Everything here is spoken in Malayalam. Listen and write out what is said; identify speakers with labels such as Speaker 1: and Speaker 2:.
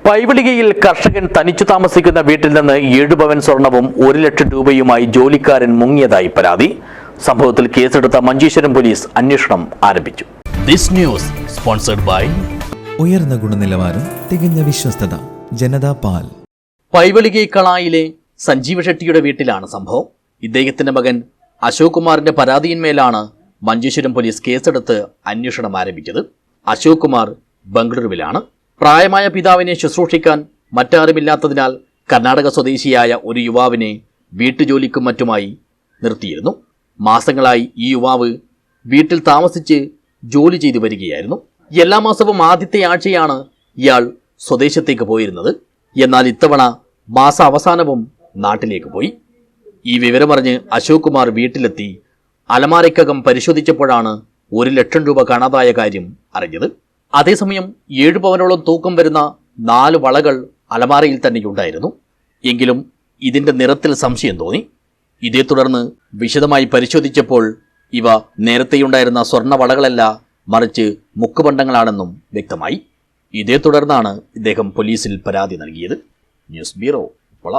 Speaker 1: പൈവളികയിൽ കർഷകൻ തനിച്ചു താമസിക്കുന്ന വീട്ടിൽ നിന്ന് 7 പവൻ സ്വർണവും 1 ലക്ഷം രൂപയുമായി ജോലിക്കാരൻ മുങ്ങിയതായി പരാതി. സംഭവത്തിൽ കേസെടുത്ത മഞ്ചേശ്വരം പോലീസ് അന്വേഷണം ആരംഭിച്ചു.
Speaker 2: This news sponsored by
Speaker 3: ഉയർന്ന ഗുണനിലവാരം, തികഞ്ഞ വിശ്വസ്തത, ജനതാ പാൽ.
Speaker 1: പൈവളികை കളായിലെ സഞ്ജീവ ഷെട്ടിയുടെ വീട്ടിലാണ് സംഭവം. ഇദ്ദേഹത്തിന്റെ മകൻ അശോക് കുമാറിന്റെ പരാതിയിന്മേലാണ് മഞ്ചേശ്വരം പോലീസ് കേസെടുത്ത് അന്വേഷണം ആരംഭിച്ചത്. അശോക് കുമാർ ബംഗളൂരുവിലാണ്. പ്രായമായ പിതാവിനെ ശുശ്രൂഷിക്കാൻ മറ്റാരുമില്ലാത്തതിനാൽ കർണാടക സ്വദേശിയായ ഒരു യുവാവിനെ വീട്ടുജോലിക്കും മറ്റുമായി നിർത്തിയിരുന്നു. മാസങ്ങളായി ഈ യുവാവ് വീട്ടിൽ താമസിച്ച് ജോലി ചെയ്തു വരികയായിരുന്നു. എല്ലാ മാസവും ആദ്യത്തെ ആഴ്ചയാണ് ഇയാൾ സ്വദേശത്തേക്ക് പോയിരുന്നത്. എന്നാൽ ഇത്തവണ മാസ അവസാനവും നാട്ടിലേക്ക് പോയി. ഈ വിവരമറിഞ്ഞ് അശോക് കുമാർ വീട്ടിലെത്തി അലമാരയ്ക്കകം പരിശോധിച്ചപ്പോഴാണ് 1 ലക്ഷം രൂപ കാണാതായ കാര്യം അറിഞ്ഞത്. അതേസമയം 7 പവനോളം തൂക്കം വരുന്ന 4 വളകൾ അലമാരയിൽ തന്നെയുണ്ടായിരുന്നു. എങ്കിലും ഇതിന്റെ നിറത്തിൽ സംശയം തോന്നി. ഇതേ തുടർന്ന് വിശദമായി പരിശോധിച്ചപ്പോൾ ഇവ നേരത്തെയുണ്ടായിരുന്ന സ്വർണ്ണ വളകളല്ല, മറിച്ച് മുക്കുപണ്ടങ്ങളാണെന്നും വ്യക്തമായി. ഇതേ തുടർന്നാണ് ഇദ്ദേഹം പോലീസിൽ പരാതി നൽകിയത്. News bureau, പൊള.